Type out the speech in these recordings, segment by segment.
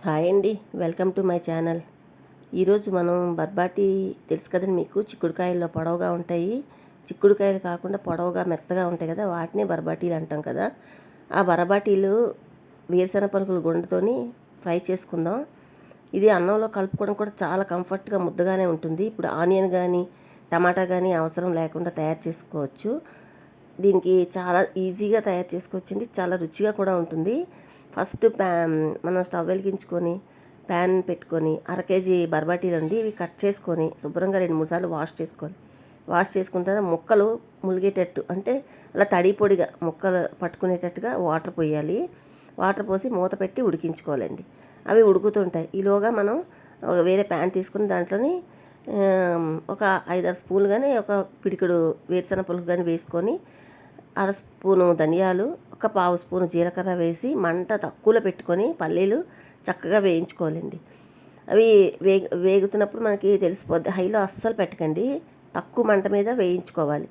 Hi అండి, welcome to my channel. ఈరోజు మనం బర్బాటీ తెలుసు కదండి మీకు. చిక్కుడుకాయల్లో పొడవుగా ఉంటాయి, చిక్కుడుకాయలు కాకుండా పొడవుగా మెత్తగా ఉంటాయి కదా, వాటిని బర్బాటీలు అంటాం కదా. ఆ బర్బాటీలు వేరుశెనగ పలుకులు గుండెతోని ఫ్రై చేసుకుందాం. ఇది అన్నంలో కలుపుకోవడం కూడా చాలా కంఫర్ట్గా ముద్దగానే ఉంటుంది. ఇప్పుడు ఆనియన్ కానీ టమాటా కానీ అవసరం లేకుండా తయారు చేసుకోవచ్చు. దీనికి చాలా ఈజీగా తయారు చేసుకోవచ్చండి, చాలా రుచిగా కూడా ఉంటుంది. ఫస్ట్ మనం స్టవ్ వెలిగించుకొని ప్యాన్ పెట్టుకొని కేజీ బర్బాటీలు అండి, ఇవి కట్ చేసుకొని శుభ్రంగా 2-3 సార్లు వాష్ చేసుకున్న తర్వాత ముక్కలు ములిగేటట్టు, అంటే అలా తడి పొడిగా ముక్కలు పట్టుకునేటట్టుగా వాటర్ పోయాలి. వాటర్ పోసి మూత పెట్టి ఉడికించుకోవాలండి. అవి ఉడుకుతుంటాయి. ఈలోగా మనం వేరే ప్యాన్ తీసుకుని దాంట్లోని ఒక 5-6 స్పూన్లు కానీ ఒక పిడికెడు వేరుశెనగ పలుకు కానీ వేసుకొని, అర స్పూను ధనియాలు, ఒక పావు స్పూను జీలకర్ర వేసి మంట తక్కువలో పెట్టుకొని పల్లీలు చక్కగా వేయించుకోవాలండి. అవి వేగుతున్నప్పుడు మనకి తెలిసిపోద్ది. హైలో అస్సలు పెట్టకండి, తక్కువ మంట మీద వేయించుకోవాలి.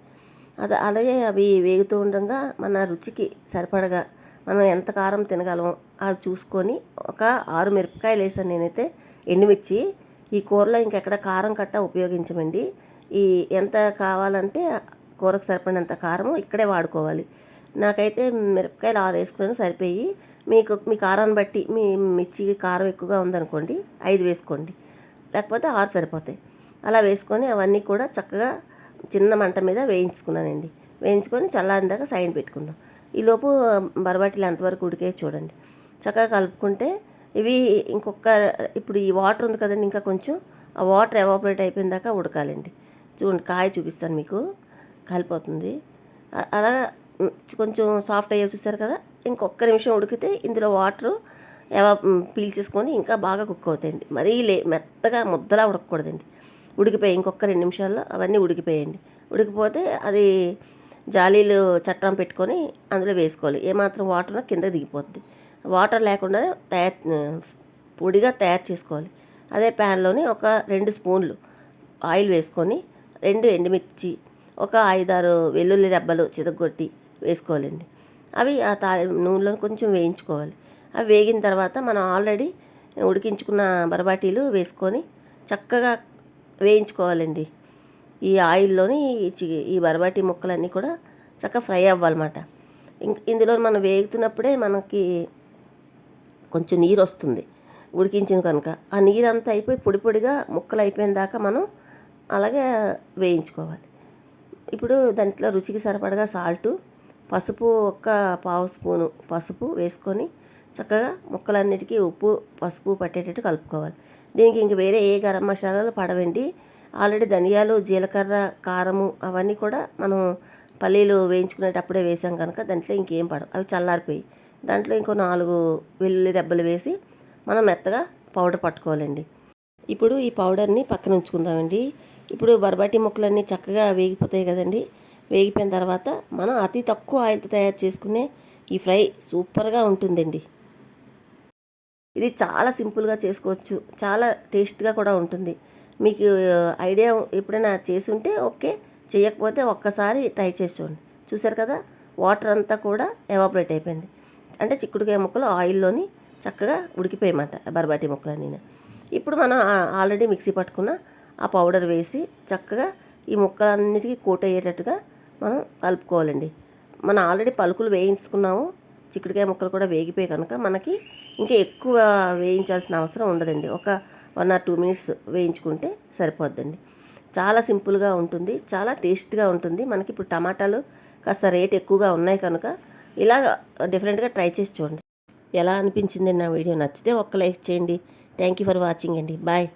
అలాగే అవి వేగుతూ ఉండగా మన రుచికి సరిపడగా మనం ఎంత కారం తినగలమో అది చూసుకొని ఒక 6 మిరపకాయలు వేసాను నేనైతే, ఎండుమిర్చి. ఈ కూరలో ఇంకెక్కడ కారం కట్ట ఉపయోగించమండి. ఈ ఎంత కావాలంటే కూరకు సరిపడినంత కారం ఇక్కడే వాడుకోవాలి. నాకైతే మిరపకాయలు 6 వేసుకుని సరిపోయి, మీ కారాన్ని బట్టి మీ మిర్చికి కారం ఎక్కువగా ఉందనుకోండి 5 వేసుకోండి, లేకపోతే 6 సరిపోతాయి. అలా వేసుకొని అవన్నీ కూడా చక్కగా చిన్న మంట మీద వేయించుకున్నానండి. వేయించుకొని చల్లారిన దాకా సైడ్ పెట్టుకుందాం. ఈలోపు బరబాటీలు ఎంతవరకు ఉడికే చూడండి. చక్కగా కలుపుకుంటే ఇవి ఇప్పుడు ఈ వాటర్ ఉంది కదండి, ఇంకా కొంచెం ఆ వాటర్ ఎవాపరేట్ అయిపోయిన దాకా ఉడకాలండి. చూడండి, కాయ చూపిస్తాను మీకు, కాలిపోతుంది. అలా కొంచెం సాఫ్ట్ అయ్యే చూస్తారు కదా, ఇంకొక నిమిషం ఉడికితే ఇందులో వాటరు పీల్చేసుకొని ఇంకా బాగా కుక్ అవుతాయండి. మరీ మెత్తగా ముద్దలా ఉడకకూడదండి. ఉడికిపోయి ఇంకొక 2 నిమిషాల్లో అవన్నీ ఉడికిపోయాయండి. ఉడికిపోతే అది జాలీలు చట్టం పెట్టుకొని అందులో వేసుకోవాలి. ఏమాత్రం వాటర్ కిందకి దిగిపోద్ది. వాటర్ లేకుండా పొడిగా తయారు చేసుకోవాలి. అదే ప్యాన్లోని ఒక 2 స్పూన్లు ఆయిల్ వేసుకొని 2 ఎండుమిర్చి, ఒక 5-6 వెల్లుల్లి రెబ్బలు చితగొట్టి వేసుకోవాలండి. అవి ఆ నూనెలో కొంచెం వేయించుకోవాలి. అవి వేగిన తర్వాత మనం ఆల్రెడీ ఉడికించుకున్న బరబాటీలు వేసుకొని చక్కగా వేయించుకోవాలండి. ఈ ఆయిల్లోని ఈ బరబాటీ ముక్కలన్నీ కూడా చక్కగా ఫ్రై అవ్వాలన్నమాట. ఇందులో మనం వేగుతున్నప్పుడే మనకి కొంచెం నీరు వస్తుంది ఉడికించిన కనుక. ఆ నీరంతా అయిపోయి పొడి పొడిగా ముక్కలు అయిపోయిన దాకా మనం అలాగే వేయించుకోవాలి. ఇప్పుడు దాంట్లో రుచికి సరిపడగా సాల్టు, పసుపు, ఒక పావు స్పూను పసుపు వేసుకొని చక్కగా ముక్కలన్నిటికీ ఉప్పు పసుపు పట్టేటట్టు కలుపుకోవాలి. దీనికి ఇంక వేరే ఏ గరం మసాలాలు పడవండి. ఆల్రెడీ ధనియాలు, జీలకర్ర, కారము అవన్నీ కూడా మనం పల్లీలు వేయించుకునేటప్పుడే వేసాం కనుక దాంట్లో ఇంకేం పడవు. అవి చల్లారిపోయి దాంట్లో ఇంకో 4 వెల్లుల్లి రెబ్బలు వేసి మనం మెత్తగా పౌడర్ పట్టుకోవాలండి. ఇప్పుడు ఈ పౌడర్ని పక్కన ఉంచుకుందామండి. ఇప్పుడు బరబాటీ ముక్కలన్నీ చక్కగా వేగిపోతాయి కదండి. వేగిపోయిన తర్వాత మనం అతి తక్కువ ఆయిల్తో తయారు చేసుకునే ఈ ఫ్రై సూపర్గా ఉంటుందండి. ఇది చాలా సింపుల్గా చేసుకోవచ్చు, చాలా టేస్ట్గా కూడా ఉంటుంది. మీకు ఐడియా ఎప్పుడైనా చేసి ఉంటే ఓకే, చేయకపోతే ఒక్కసారి ట్రై చేసి చూడండి. చూసారు కదా, వాటర్ అంతా కూడా ఎవాపరేట్ అయిపోయింది. అంటే చిక్కుడుకాయ ముక్కలు ఆయిల్లోని చక్కగా ఉడికిపోయాయన్నమాట బరబాటీ ముక్కలన్నీ. ఇప్పుడు మనం ఆల్రెడీ మిక్సీ పట్టుకున్న ఆ పౌడర్ వేసి చక్కగా ఈ ముక్కలన్నిటికీ కోట్ అయ్యేటట్టుగా మనం కలుపుకోవాలండి. మనం ఆల్రెడీ పలుకులు వేయించుకున్నాము, చిక్కుడుకాయ ముక్కలు కూడా వేగిపోయి కనుక మనకి ఇంకా ఎక్కువ వేయించాల్సిన అవసరం ఉండదండి. ఒక 1 or 2 minutes వేయించుకుంటే సరిపోద్దండి. చాలా సింపుల్గా ఉంటుంది, చాలా టేస్ట్గా ఉంటుంది. మనకి ఇప్పుడు టమాటాలు కాస్త రేట్ ఎక్కువగా ఉన్నాయి కనుక ఇలా డిఫరెంట్గా ట్రై చేసి చూడండి. ఎలా అనిపించింది నా వీడియో? నచ్చితే ఒక్క లైక్ చేయండి. థ్యాంక్ యూ ఫర్ వాచింగ్ అండి. బాయ్.